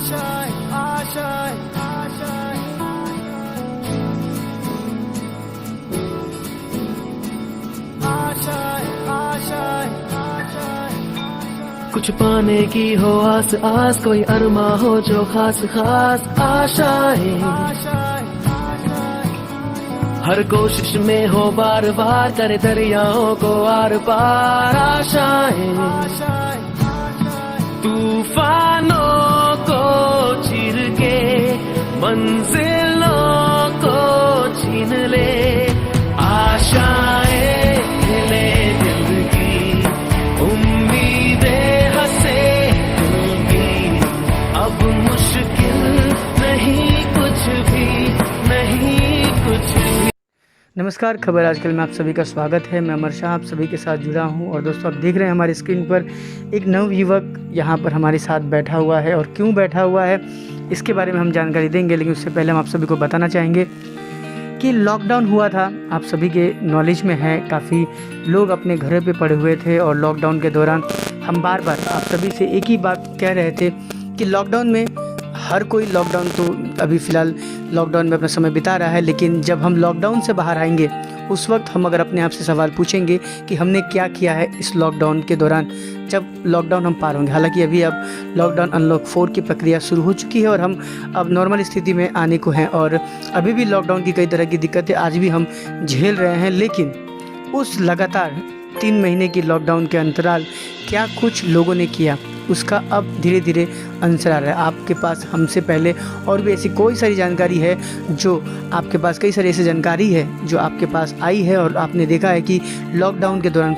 कुछ पाने की हो आस आस, कोई अरमा हो जो खास खास आशाएं, हर कोशिश में हो बार बार करे दरियाओं को आर पार आशाएं, तूफानों को चीर के मंजिलों को छीन ले, आशाएं ले दिल की, उम्मीदें हंसे दिल की, अब मुश्किल नहीं कुछ भी, नहीं कुछ भी। नमस्कार, खबर आजकल में आप सभी का स्वागत है। मैं अमर शाह आप सभी के साथ जुड़ा हूं और दोस्तों आप देख रहे हैं हमारी स्क्रीन पर एक नवयुवक यहाँ पर हमारे साथ बैठा हुआ है और क्यों बैठा हुआ है इसके बारे में हम जानकारी देंगे। लेकिन उससे पहले हम आप सभी को बताना चाहेंगे कि लॉकडाउन हुआ था, आप सभी के नॉलेज में है, काफ़ी लोग अपने घर पे पड़े हुए थे और लॉकडाउन के दौरान हम बार बार आप सभी से एक ही बात कह रहे थे कि लॉकडाउन में हर कोई लॉकडाउन तो अभी फ़िलहाल लॉकडाउन में अपना समय बिता रहा है, लेकिन जब हम लॉकडाउन से बाहर आएंगे उस वक्त हम अगर अपने आप से सवाल पूछेंगे कि हमने क्या किया है इस लॉकडाउन के दौरान, जब लॉकडाउन हम पार होंगे। हालांकि अभी अब लॉकडाउन अनलॉक 4 की प्रक्रिया शुरू हो चुकी है और हम अब नॉर्मल स्थिति में आने को हैं और अभी भी लॉकडाउन की कई तरह की दिक्कतें आज भी हम झेल रहे हैं। लेकिन उस लगातार 3 महीने की लॉकडाउन के अंतराल क्या कुछ लोगों ने किया उसका अब धीरे धीरे आंसर आ रहा है। आपके पास हमसे पहले और भी ऐसी कोई सारी जानकारी है जो आपके पास, कई सारी ऐसी जानकारी है जो आपके पास आई है और आपने देखा है कि लॉकडाउन के दौरान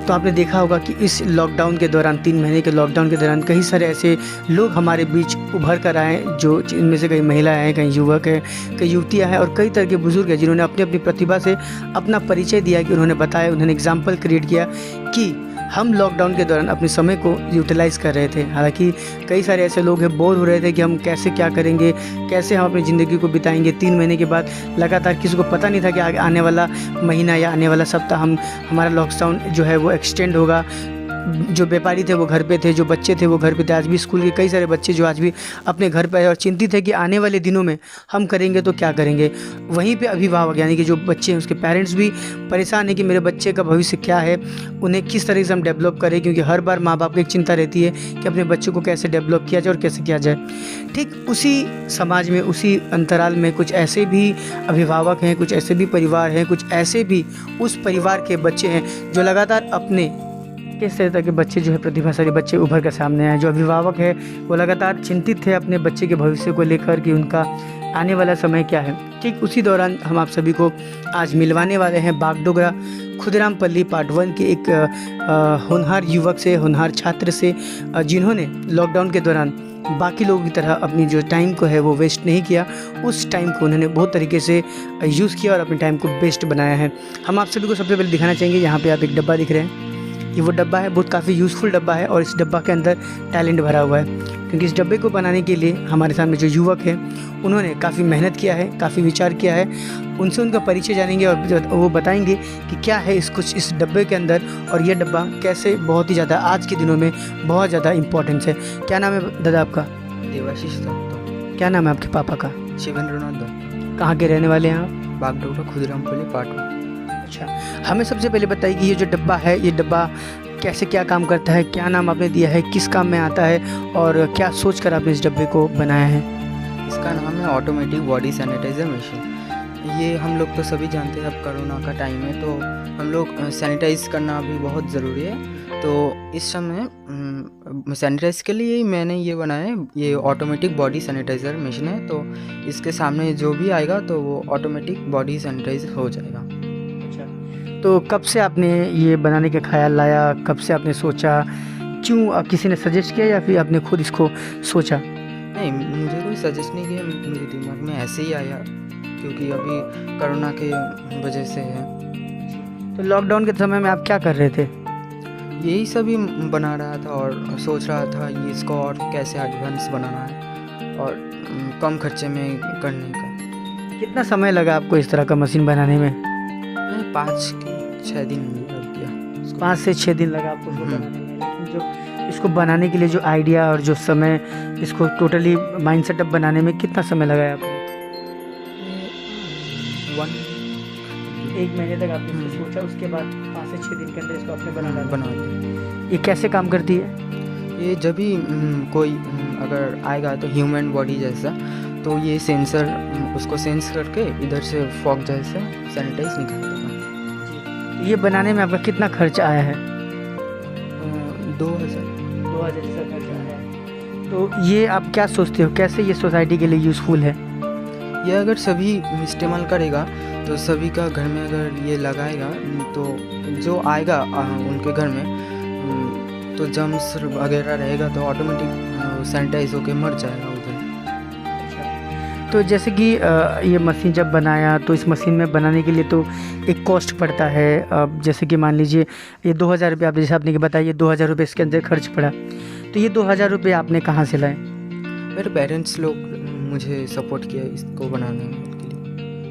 तो आपने देखा होगा कि इस लॉकडाउन के दौरान 3 महीने के लॉकडाउन के दौरान कई सारे ऐसे लोग हमारे बीच उभर कर आए, जो इनमें से कई महिलाएं हैं, कई युवक हैं, कई युवतियाँ हैं और कई तरह के बुजुर्ग हैं जिन्होंने अपनी अपनी प्रतिभा से अपना परिचय दिया, कि उन्होंने बताया, उन्होंने एग्जाम्पल क्रिएट किया कि हम लॉकडाउन के दौरान अपने समय को यूटिलाइज़ कर रहे थे। हालांकि कई सारे ऐसे लोग हैं बोर हो रहे थे कि हम कैसे क्या करेंगे, कैसे हम अपनी ज़िंदगी को बिताएंगे। 3 महीने के बाद लगातार किसी को पता नहीं था कि आगे आने वाला महीना या आने वाला सप्ताह हमारा लॉकडाउन जो है वो एक्सटेंड होगा। जो व्यापारी थे वो घर पे थे, जो बच्चे थे वो घर पे थे। आज भी स्कूल के कई सारे बच्चे जो आज भी अपने घर पे आए और चिंतित है कि आने वाले दिनों में हम करेंगे तो क्या करेंगे। वहीं पे अभिभावक यानी कि जो बच्चे हैं उसके पेरेंट्स भी परेशान है कि मेरे बच्चे का भविष्य क्या है, उन्हें किस तरह से हम डेवलप करें, क्योंकि हर बार माँ बाप की एक चिंता रहती है कि अपने बच्चों को कैसे डेवलप किया जाए और कैसे किया जाए। ठीक उसी समाज में, उसी अंतराल में कुछ ऐसे भी अभिभावक हैं, कुछ ऐसे भी परिवार हैं, कुछ ऐसे भी उस परिवार के बच्चे हैं जो लगातार अपने किस तरह के बच्चे जो है प्रतिभाशाली बच्चे उभर कर सामने आए। जो अभिभावक है वो लगातार चिंतित थे अपने बच्चे के भविष्य को लेकर कि उनका आने वाला समय क्या है। ठीक उसी दौरान हम आप सभी को आज मिलवाने वाले हैं बागडोगरा खुदरामपल्ली पार्ट 1 के एक होनहार युवक से, होनहार छात्र से, जिन्होंने लॉकडाउन के दौरान बाकी लोगों की तरह अपनी जो टाइम को है वो वेस्ट नहीं किया। उस टाइम को उन्होंने बहुत तरीके से यूज़ किया और अपने टाइम को बेस्ट बनाया है। हम आप सभी को सबसे पहले दिखाना चाहेंगे, यहाँ पे आप एक डब्बा दिख रहे हैं, ये वो डब्बा है, बहुत काफ़ी यूज़फुल डब्बा है और इस डब्बा के अंदर टैलेंट भरा हुआ है। क्योंकि इस डब्बे को बनाने के लिए हमारे सामने जो युवक है उन्होंने काफ़ी मेहनत किया है, काफ़ी विचार किया है। उनसे उनका परिचय जानेंगे और वो बताएंगे कि क्या है इस डब्बे के अंदर और ये डब्बा कैसे बहुत ही ज़्यादा आज के दिनों में बहुत ज़्यादा इम्पोर्टेंस है। क्या नाम है दादा आपका? देवाशीष दत्त। क्या नाम है आपके पापा का? शिवेंद्रनाथ दत्त। कहाँ के रहने वाले हैं आप? बागडोगरा खुदरामपल्ली पार्ट 1। अच्छा, हमें सबसे पहले बताइए कि ये जो डब्बा है, ये डब्बा कैसे क्या काम करता है, क्या नाम आपने दिया है, किस काम में आता है और क्या सोचकर आपने इस डब्बे को बनाया है? इसका नाम है ऑटोमेटिक बॉडी सैनिटाइज़र मशीन। ये हम लोग तो सभी जानते हैं, अब कोरोना का टाइम है तो हम लोग सैनिटाइज़ करना भी बहुत ज़रूरी है। तो इस समय सैनिटाइज के लिए ही मैंने ये बनाया है। ये ऑटोमेटिक बॉडी सैनिटाइज़र मशीन है, तो इसके सामने जो भी आएगा तो वो ऑटोमेटिक बॉडी सैनिटाइज हो जाएगा। तो कब से आपने ये बनाने का ख्याल लाया, कब से आपने सोचा, क्यों किसी ने सजेस्ट किया या फिर आपने खुद इसको सोचा? नहीं, मुझे कोई सजेस्ट नहीं किया, मेरे दिमाग में ऐसे ही आया क्योंकि अभी कोरोना के वजह से है। तो लॉकडाउन के समय में आप क्या कर रहे थे? यही सभी बना रहा था और सोच रहा था ये इसको और कैसे एडवांस बनाना है और कम खर्चे में करने का। कितना समय लगा आपको इस तरह का मशीन बनाने में? 5 से 6 दिन लग गया। 5 से 6 दिन लगा आपको इसको बनाने में। लेकिन जो इसको बनाने के लिए जो आइडिया और जो समय, इसको टोटली माइंड सेटअप बनाने में कितना समय लगाया आपने? 1 महीने तक आपने इसको सोचा, उसके बाद 5 से 6 दिन के अंदर इसको आपने बना दिया। ये कैसे काम करती है? ये जब भी कोई अगर आएगा तो ह्यूमन बॉडी जैसा, तो ये सेंसर उसको सेंस करके इधर से फॉग जैसा सैनिटाइज निकाल देगा। ये बनाने में आपका कितना खर्च आया है? 2000 जैसा खर्च आया है। तो ये आप क्या सोचते हो, कैसे ये सोसाइटी के लिए यूज़फुल है? ये अगर सभी इस्तेमाल करेगा तो सभी का घर में अगर ये लगाएगा तो जो आएगा उनके घर में तो जम्स वगैरह रहेगा तो ऑटोमेटिक सैनिटाइज होके मर जाएगा उधर। तो जैसे कि ये मशीन जब बनाया तो इस मशीन में बनाने के लिए तो एक कॉस्ट पड़ता है। जैसे कि मान लीजिए ये 2000 रुपये, आप जैसे आपने बताया ये 2000 रुपये इसके अंदर खर्च पड़ा, तो ये 2000 रुपये आपने कहाँ से लाए? मेरे पेरेंट्स लोग मुझे सपोर्ट किया इसको बनाने के लिए।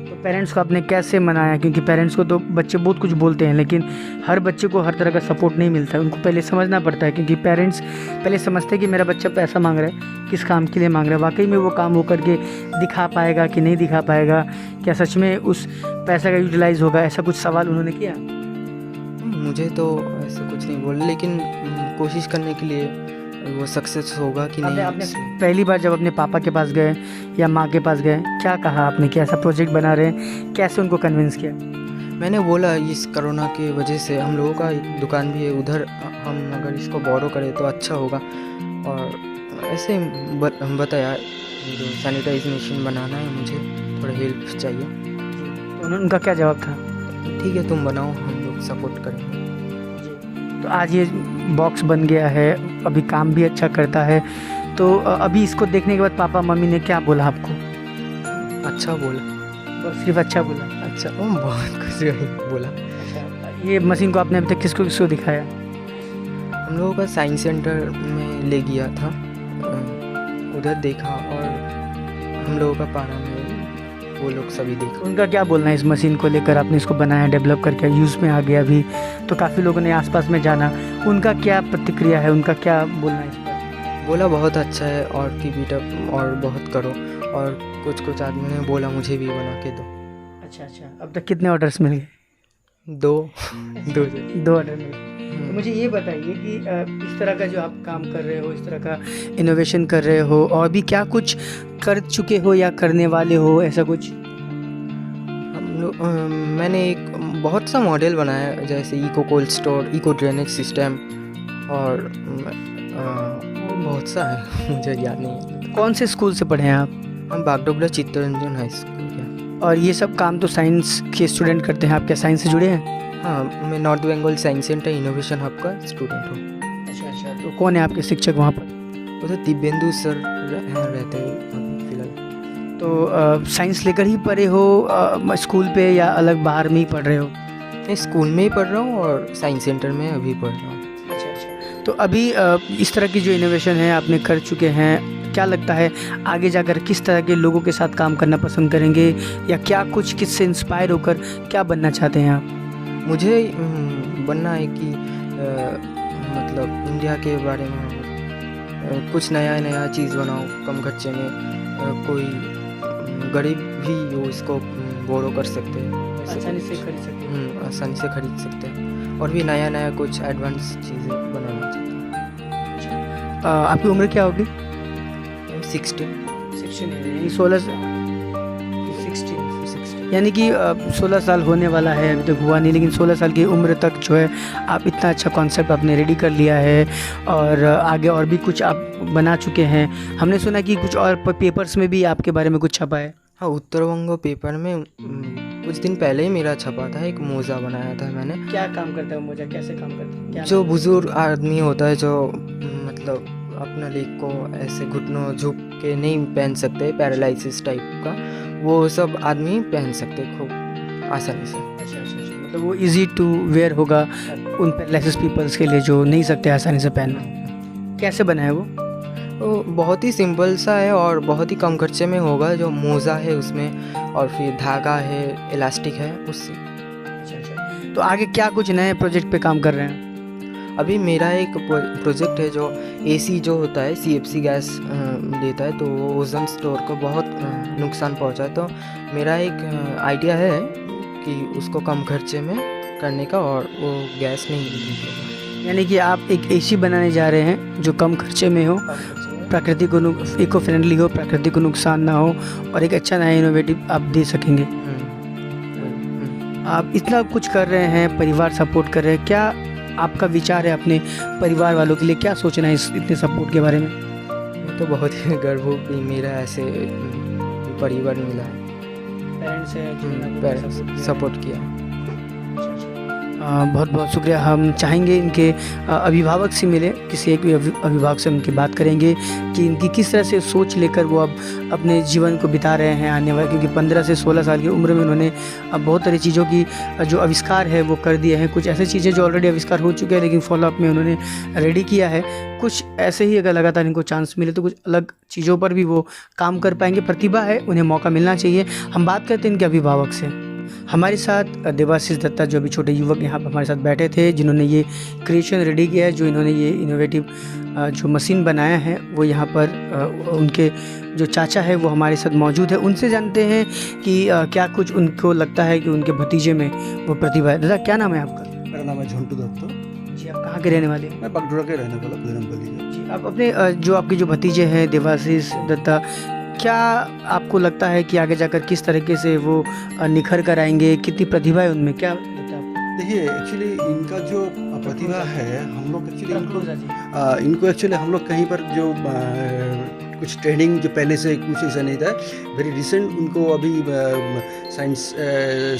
तो पेरेंट्स को आपने कैसे मनाया? क्योंकि पेरेंट्स को तो बच्चे बहुत कुछ बोलते हैं, लेकिन हर बच्चे को हर तरह का सपोर्ट नहीं मिलता है। उनको पहले समझना पड़ता है, क्योंकि पेरेंट्स पहले समझते हैं कि मेरा बच्चा पैसा मांग रहा है, किस काम के लिए मांग रहा है, वाकई में वो काम वो करके दिखा पाएगा कि नहीं दिखा पाएगा, क्या सच में उस पैसा का यूटिलाइज़ होगा, ऐसा कुछ सवाल उन्होंने किया? मुझे तो ऐसा कुछ नहीं बोला, लेकिन कोशिश करने के लिए वो सक्सेस होगा कि नहीं। आपने पहली बार जब अपने पापा के पास गए या माँ के पास गए, क्या कहा आपने कि ऐसा प्रोजेक्ट बना रहे हैं, कैसे उनको कन्विंस किया? मैंने बोला इस कोरोना की वजह से हम लोगों का दुकान भी है उधर, हम अगर इसको बोरो करें तो अच्छा होगा, और ऐसे बताया जो सैनिटाइज मशीन बनाना है मुझे थोड़ा हेल्प चाहिए। तो उनका क्या जवाब था? ठीक है तुम बनाओ, हम लोग सपोर्ट करेंगे। तो आज ये बॉक्स बन गया है, अभी काम भी अच्छा करता है। तो अभी इसको देखने के बाद पापा मम्मी ने क्या बोला आपको? अच्छा बोला, बस सिर्फ अच्छा बोला? अच्छा बहुत कुछ बोला। ये मशीन को आपने अभी तक किसको किसको दिखाया? हम लोगों का साइंस सेंटर में ले गया था, उधर देखा, और हम लोगों का पारा में वो लोग सभी देखा। उनका क्या बोलना है इस मशीन को लेकर? आपने इसको बनाया, डेवलप करके यूज़ में आ गया अभी, तो काफ़ी लोगों ने आसपास में जाना, उनका क्या प्रतिक्रिया है, उनका क्या बोलना है इस पर? बोला बहुत अच्छा है और कीप इट अप और बहुत करो, और कुछ आदमी ने बोला मुझे भी बना के दो। अच्छा, अब तक कितने ऑर्डर्स मिल गए? 2 ऑर्डर मिल गए। तो मुझे ये बताइए कि इस तरह का जो आप काम कर रहे हो, इस तरह का इनोवेशन कर रहे हो, और भी क्या कुछ कर चुके हो या करने वाले हो, ऐसा कुछ? मैंने एक बहुत सा मॉडल बनाया, जैसे eco cold store, eco drainage system, और बहुत सा है मुझे याद नहीं है। कौन से स्कूल से पढ़े हैं आप? हम बागडोगरा चित्तरंजन हाई स्कूल के। और ये सब काम तो साइंस के स्टूडेंट करते हैं, आप क्या साइंस से जुड़े हैं? हाँ, मैं north Bengal science centre innovation hub का स्टूडेंट हूँ। अच्छा, तो कौन है आपके शिक्षक वहाँ पर? वो तो दिव्येंदु सर रहते हैं अभी फिलहाल। तो साइंस लेकर ही पढ़े हो स्कूल पे, या अलग बाहर में ही पढ़ रहे हो? मैं स्कूल में ही पढ़ रहा हूँ और साइंस सेंटर में अभी पढ़ रहा हूँ। अच्छा, तो अभी इस तरह की जो इनोवेशन है आपने कर चुके हैं, क्या लगता है आगे जाकर किस तरह के लोगों के साथ काम करना पसंद करेंगे, या क्या कुछ किससे इंस्पायर होकर क्या बनना चाहते हैं आप? मुझे बनना है कि मतलब इंडिया के बारे में कुछ नया चीज़ बनाओ, कम खर्चे में, कोई गरीब भी वो इसको बोरो कर सकते हैं, आसानी से खरीद सकते हैं। आसानी से खरीद सकते हैं, और भी नया कुछ एडवांस चीज़ें बनाना चाहते हैं। आपकी उम्र क्या होगी? 16 16 यानी कि 16 साल होने वाला है, अभी तक हुआ नहीं, लेकिन 16 साल की उम्र तक जो है आप इतना अच्छा कॉन्सेप्ट आपने रेडी कर लिया है, और आगे और भी कुछ आप बना चुके हैं। हमने सुना कि कुछ और पेपर्स में भी आपके बारे में कुछ छपा है। हाँ, उत्तर बंगो पेपर में कुछ दिन पहले ही मेरा छपा था, एक मोज़ा बनाया था मैंने। क्या काम करता है वो मोज़ा, कैसे काम करता है? जो बुजुर्ग आदमी होता है, जो मतलब अपना लेग को ऐसे घुटनों झुक के नहीं पहन सकते, पैरालिसिस टाइप का, वो सब आदमी पहन सकते खूब आसानी से। अच्छा, मतलब वो इजी टू वेयर होगा उन पैरालिसिस पीपल्स के लिए जो नहीं सकते आसानी से पहनना। कैसे बना है वो? तो बहुत ही सिंपल सा है और बहुत ही कम खर्चे में होगा। जो मोज़ा है उसमें, और फिर धागा है, इलास्टिक है उससे। अच्छा, तो आगे क्या कुछ नए प्रोजेक्ट पे काम कर रहे हैं? अभी मेरा एक प्रोजेक्ट है जो एसी जो होता है सीएफसी गैस देता है, तो वो ओजोन स्टोर को बहुत नुकसान पहुंचा है। तो मेरा एक आइडिया है कि उसको कम खर्चे में करने का और वो गैस नहीं निकलेगा। यानी कि आप एक एसी बनाने जा रहे हैं जो कम खर्चे में हो, प्रकृति को इको फ्रेंडली हो, प्रकृति को नुकसान ना हो और एक अच्छा नया इनोवेटिव आप दे सकेंगे। आप इतना कुछ कर रहे हैं, परिवार सपोर्ट कर रहे हैं, क्या आपका विचार है अपने परिवार वालों के लिए, क्या सोचना है इस इतने सपोर्ट के बारे में? मैं तो बहुत ही गर्व हूँ कि मेरा ऐसे परिवार मिला है, पेरेंट्स सपोर्ट किया। बहुत बहुत शुक्रिया। हम चाहेंगे इनके अभिभावक से मिले, किसी एक भी अभिभावक से उनकी बात करेंगे कि इनकी किस तरह से सोच लेकर वो अब अपने जीवन को बिता रहे हैं आने वाले, क्योंकि 15 से 16 साल की उम्र में उन्होंने अब बहुत सारी चीज़ों की जो आविष्कार है वो कर दिए हैं। कुछ ऐसी चीज़ें जो ऑलरेडी आविष्कार हो चुके हैं लेकिन फॉलोअप में उन्होंने रेडी किया है। कुछ ऐसे ही अगर लगातार इनको चांस मिले तो कुछ अलग चीज़ों पर भी वो काम कर पाएंगे। प्रतिभा है, उन्हें मौका मिलना चाहिए। हम बात करते हैं इनके अभिभावक से। हमारे साथ देवाशीष दत्ता जो अभी छोटे युवक यहाँ पर हमारे साथ बैठे थे, जिन्होंने ये क्रिएशन रेडी किया है, जो इन्होंने ये इनोवेटिव जो मशीन बनाया है, वो यहाँ पर उनके जो चाचा है वो हमारे साथ मौजूद है। उनसे जानते हैं कि क्या कुछ उनको लगता है कि उनके भतीजे में वो प्रतिभा है। दादा, क्या नाम है आपका? मेरा नाम है झंटू दत्ता जी। आप कहाँ के रहने वाले हैं? मैं बागडोरा के रहने वाला बजरंगबली जी। आप अपने जो आपके जो भतीजे हैं देवाशीष दत्ता, क्या आपको लगता है कि आगे जाकर किस तरीके से वो निखर कर आएंगे? कितनी प्रतिभा है उनमें, क्या लगता है आपको? देखिए, एक्चुअली इनका जो प्रतिभा है, हम लोग एक्चुअली इनको एक्चुअली हम लोग कहीं पर जो कुछ ट्रेनिंग जो पहले से कुछ ऐसा नहीं था, वेरी रिसेंट उनको अभी साइंस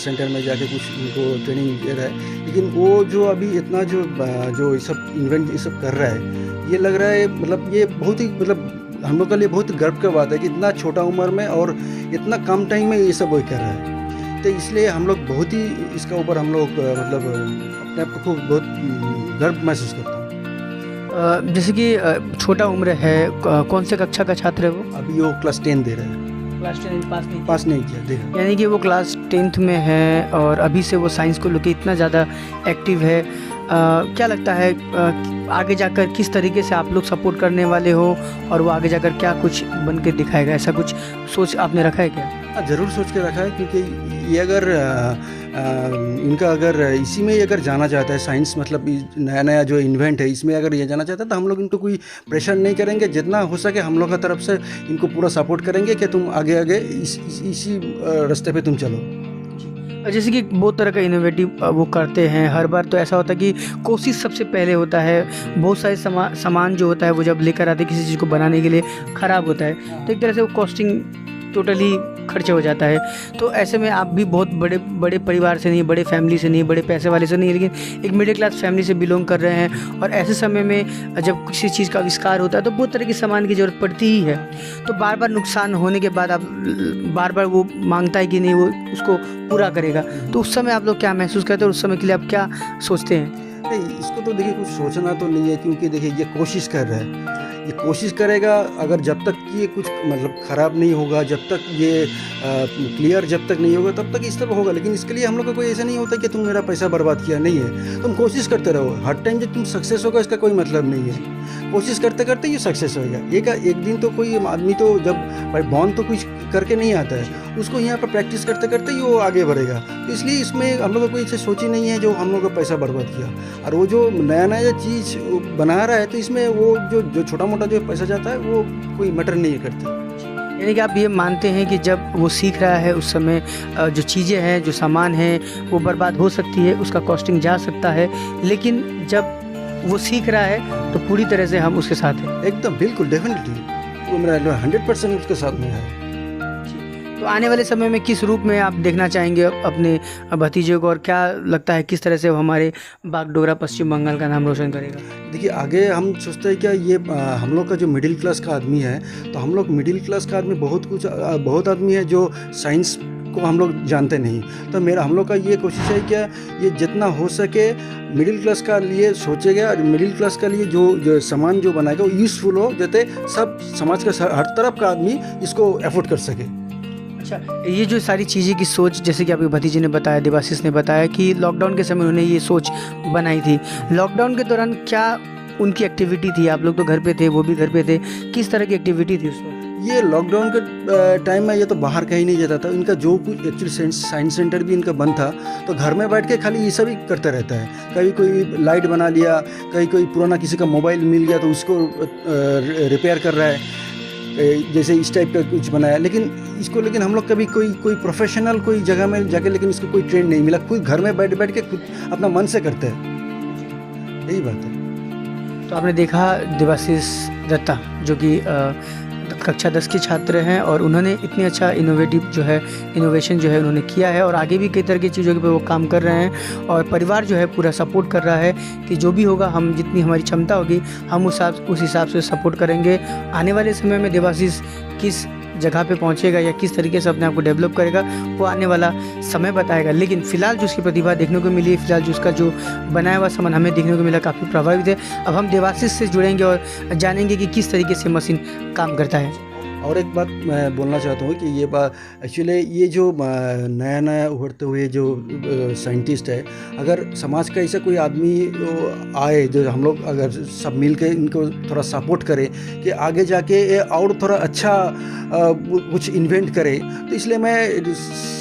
सेंटर में जाके कुछ उनको ट्रेनिंग दे रहा है। लेकिन वो जो अभी इतना जो सब इन्वेंट ये सब कर रहा है, ये लग रहा है मतलब ये बहुत ही मतलब हम लोग के लिए बहुत गर्व की बात है कि इतना छोटा उम्र में और इतना कम टाइम में ये सब वो कर रहा है। तो इसलिए हम लोग बहुत ही इसका ऊपर हम लोग मतलब अपने आप को बहुत गर्व महसूस करते हैं। जैसे कि छोटा उम्र है, कौन से कक्षा का छात्र है वो? अभी वो क्लास 10 दे रहा है। क्लास 10 पास नहीं किया, देखा। यानी कि वो क्लास 10th में है और अभी से वो साइंस को लेकर इतना ज़्यादा एक्टिव है। क्या लगता है आगे जाकर किस तरीके से आप लोग सपोर्ट करने वाले हो और वो आगे जाकर क्या कुछ बन के दिखाएगा? ऐसा कुछ सोच आपने रखा है क्या? हाँ, ज़रूर सोच के रखा है, क्योंकि ये अगर इनका अगर इसी में अगर जाना चाहता है, साइंस मतलब नया नया जो इन्वेंट है इसमें अगर ये जाना चाहता है, तो हम लोग इनको कोई प्रेशर नहीं करेंगे। जितना हो सके हम लोग की तरफ से इनको पूरा सपोर्ट करेंगे कि तुम आगे आगे इसी रास्ते पे तुम चलो। जैसे कि बहुत तरह का इनोवेटिव वो करते हैं, हर बार तो ऐसा होता है कि कोशिश सबसे पहले होता है। बहुत सारे सामान जो होता है वो जब लेकर आते हैं किसी चीज़ को बनाने के लिए ख़राब होता है, तो एक तरह से वो कॉस्टिंग टोटली खर्चा हो जाता है। तो ऐसे में आप भी बहुत बड़े परिवार से नहीं, बड़े फैमिली से नहीं, बड़े पैसे वाले से नहीं, लेकिन एक मिडिल क्लास फैमिली से बिलोंग कर रहे हैं। और ऐसे समय में जब किसी चीज़ का आविष्कार होता है तो बहुत तरह के सामान की ज़रूरत पड़ती ही है। तो बार बार नुकसान होने के बाद आप बार बार वो मांगता है कि नहीं वो उसको पूरा करेगा, तो उस समय आप लोग क्या महसूस करते हैं और उस समय के लिए आप क्या सोचते हैं? नहीं, इसको तो देखिए कुछ सोचना तो नहीं है, क्योंकि देखिए ये कोशिश कर रहा है, ये कोशिश करेगा। अगर जब तक ये कुछ मतलब ख़राब नहीं होगा, जब तक ये क्लियर जब तक नहीं होगा, तब तक इस तरह होगा। लेकिन इसके लिए हम लोग का कोई ऐसा नहीं होता कि तुम मेरा पैसा बर्बाद किया, नहीं है। तुम कोशिश करते रहो, हर टाइम जब तुम सक्सेस होगा इसका कोई मतलब नहीं है। कोशिश करते करते ये सक्सेस होगा। एक दिन तो कोई आदमी तो जब भाई बॉन्ड तो कुछ करके नहीं आता है, उसको यहाँ पर प्रैक्टिस करते करते ही वो आगे बढ़ेगा। तो इसलिए इसमें हम लोग को कोई ऐसी सोची नहीं है जो हम लोग का पैसा बर्बाद किया। और वो जो नया नया चीज़ बना रहा है, तो इसमें वो जो छोटा मोटा जो पैसा जाता है वो कोई मैटर नहीं करता। यानी कि आप ये मानते हैं कि जब वो सीख रहा है उस समय जो चीज़ें हैं, जो सामान है, वो बर्बाद हो सकती है, उसका कॉस्टिंग जा सकता है, लेकिन जब वो सीख रहा है तो पूरी तरह से हम उसके साथ हैं। एकदम बिल्कुल, डेफिनेटली वो मेरा 100% उसके साथ में है। तो आने वाले समय में किस रूप में आप देखना चाहेंगे अपने भतीजे को, और क्या लगता है किस तरह से वो हमारे बागडोगरा पश्चिम बंगाल का नाम रोशन करेगा? देखिए, आगे हम सोचते हैं क्या ये हम लोग का जो मिडिल क्लास का आदमी है, तो हम लोग मिडिल क्लास का आदमी बहुत आदमी है जो साइंस को हम लोग जानते नहीं। तो हम लोग का ये कोशिश है क्या ये जितना हो सके मिडिल क्लास का लिए सोचेगा, और मिडिल क्लास का लिए जो सामान जो बनाएगा वो यूज़फुल हो, जैसे सब समाज का हर तरफ का आदमी इसको एफोर्ड कर सके। अच्छा, ये जो सारी चीज़ें की सोच, जैसे कि आपके भतीजे ने बताया, देवाशीष ने बताया कि लॉकडाउन के समय उन्होंने ये सोच बनाई थी। लॉकडाउन के दौरान क्या उनकी एक्टिविटी थी? आप लोग तो घर पे थे, वो भी घर पे थे, किस तरह की एक्टिविटी थी उस वक्त? ये लॉकडाउन के टाइम में ये तो बाहर कहीं नहीं जाता था। इनका जो कुछ एक्चुअली साइंस सेंटर भी इनका बंद था, तो घर में बैठ के खाली ये सब ही करता रहता है। कभी कोई लाइट बना लिया, कहीं कोई पुराना किसी का मोबाइल मिल गया तो उसको रिपेयर कर रहा है, जैसे इस टाइप का कुछ बनाया। लेकिन हम लोग कभी कोई प्रोफेशनल कोई जगह में जाके, लेकिन इसको कोई ट्रेंड नहीं मिला। खुद घर में बैठ के खुद अपना मन से करते हैं, यही बात है। तो आपने देखा देवाशीष दत्ता जो कि कक्षा 10 के छात्र हैं, और उन्होंने इतनी अच्छा इनोवेशन जो है उन्होंने किया है, और आगे भी कई तरह की चीज़ों पे वो काम कर रहे हैं, और परिवार जो है पूरा सपोर्ट कर रहा है कि जो भी होगा, हम जितनी हमारी क्षमता होगी हम उस हिसाब से सपोर्ट करेंगे। आने वाले समय में देवाशीष किस जगह पे पहुंचेगा या किस तरीके से अपने आप को डेवलप करेगा, वो आने वाला समय बताएगा। लेकिन फ़िलहाल जो उसकी प्रतिभा देखने को मिली, फिलहाल जो उसका जो बनाया हुआ सामान हमें देखने को मिला, काफ़ी प्रभावित है। अब हम देवाशीष से जुड़ेंगे और जानेंगे कि किस तरीके से मशीन काम करता है। और एक बात मैं बोलना चाहता हूँ कि ये बात एक्चुअली, ये जो नया उभरते हुए जो साइंटिस्ट है, अगर समाज का ऐसा कोई आदमी आए, जो हम लोग अगर सब मिल के इनको थोड़ा सपोर्ट करें कि आगे जाके ये और थोड़ा अच्छा कुछ इन्वेंट करे, तो इसलिए मैं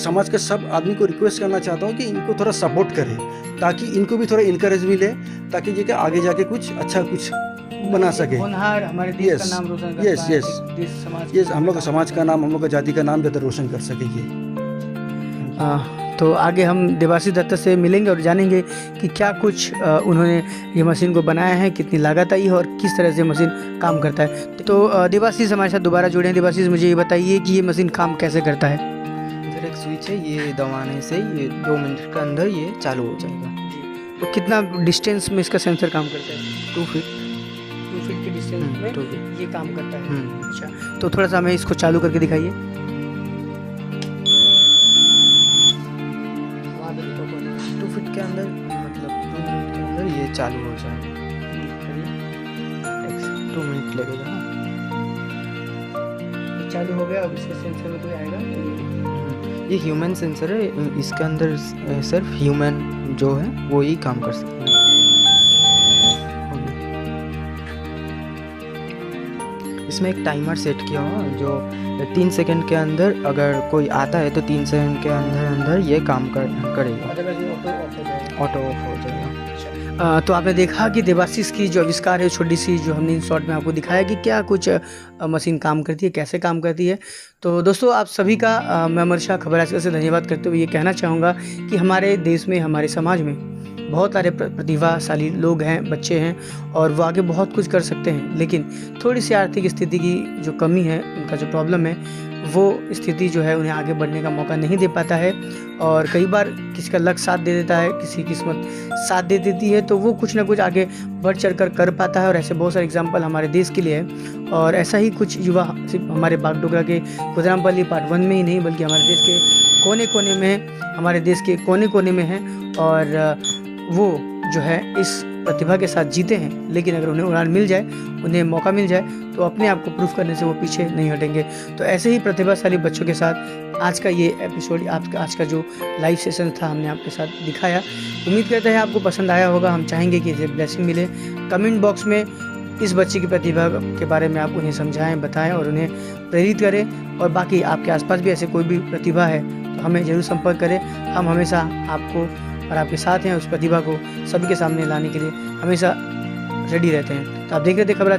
समाज के सब आदमी को रिक्वेस्ट करना चाहता हूँ कि इनको थोड़ा सपोर्ट करें, ताकि इनको भी थोड़ा इनकरेज मिले, ताकि जो कि आगे जाके कुछ अच्छा कुछ बना सके। हमारे देश का नाम रोशन करता है, देश समाज यस, हम लोग का समाज का नाम, हम लोग का जाति का नाम ज़्यादा रोशन कर सके ये। तो आगे हम देवाशीष दत्ता से मिलेंगे और जानेंगे कि क्या कुछ उन्होंने ये मशीन को बनाया है, कितनी लागत आई है और किस तरह से मशीन काम करता है। तो देवाशीष हमारे साथ दोबारा जुड़े हैं। देवाशीष, मुझे ये बताइए कि ये मशीन काम कैसे करता है? इधर एक स्विच है, ये दबाने से ये 2 मिनट के अंदर ये चालू हो जाएगा। तो कितना डिस्टेंस में इसका सेंसर काम करता है? 2 फीट के डिस्टेंस में 2 फीट ये काम करता है। अच्छा, तो थोड़ा सा हमें इसको चालू करके दिखाइए। 2 फीट के अंदर, मतलब 2 मिनट के अंदर ये चालू हो जाएगा। 2 मिनट लगेगा ना, ये चालू हो गया। अब इसके सेंसर में कोई आएगा? ये ह्यूमन सेंसर है, इसके अंदर सिर्फ ह्यूमन जो है वो ही काम कर सकते हैं। इसमें एक टाइमर सेट किया हुआ जो 3 सेकंड के अंदर अगर कोई आता है तो 3 सेकंड के अंदर ये काम करेगा, ऑटो ऑफ हो जाएगा। तो आपने देखा कि देवाशीष की जो आविष्कार है, छोटी सी जो हमने इन शॉर्ट में आपको दिखाया कि क्या कुछ मशीन काम करती है, कैसे काम करती है। तो दोस्तों, आप सभी का मैं अमर शाह खबर आजकल से धन्यवाद करते हुए ये कहना चाहूँगा कि हमारे देश में, हमारे समाज में बहुत सारे प्रतिभाशाली लोग हैं, बच्चे हैं, और वो आगे बहुत कुछ कर सकते हैं। लेकिन थोड़ी सी आर्थिक स्थिति की जो कमी है, उनका जो प्रॉब्लम है, वो स्थिति जो है उन्हें आगे बढ़ने का मौका नहीं दे पाता है। और कई बार किसी का लक साथ दे देता है, किसी किस्मत साथ दे देती है, तो वो कुछ ना कुछ आगे बढ़ चढ़ कर पाता है। और ऐसे बहुत सारे एग्जाम्पल हमारे देश के लिए है। और ऐसा ही कुछ युवा सिर्फ हमारे बागडोगरा के खुदरामपल्ली पार्ट 1 में ही नहीं, बल्कि हमारे देश के कोने कोने में, हमारे देश के कोने कोने में हैं। और वो जो है इस प्रतिभा के साथ जीते हैं। लेकिन अगर उन्हें उड़ान मिल जाए, उन्हें मौका मिल जाए, तो अपने आप को प्रूफ करने से वो पीछे नहीं हटेंगे। तो ऐसे ही प्रतिभाशाली बच्चों के साथ आज का ये एपिसोड, आज का जो लाइव सेशन था, हमने आपके साथ दिखाया। उम्मीद करते हैं आपको पसंद आया होगा। हम चाहेंगे कि इसे ब्लेसिंग मिले। कमेंट बॉक्स में इस बच्चे की प्रतिभा के बारे में आप उन्हें समझाएं, बताएं और उन्हें प्रेरित करें। और बाकी आपके आसपास भी ऐसे कोई भी प्रतिभा है तो हमें ज़रूर संपर्क करें। हम हमेशा आपको और आपके साथ हैं, उस प्रतिभा को सभी के सामने लाने के लिए हमेशा रेडी रहते हैं। तो आप देख रहे थे खबर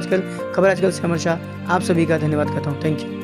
आजकल से अमर शाह आप सभी का धन्यवाद करता हूँ। Thank you.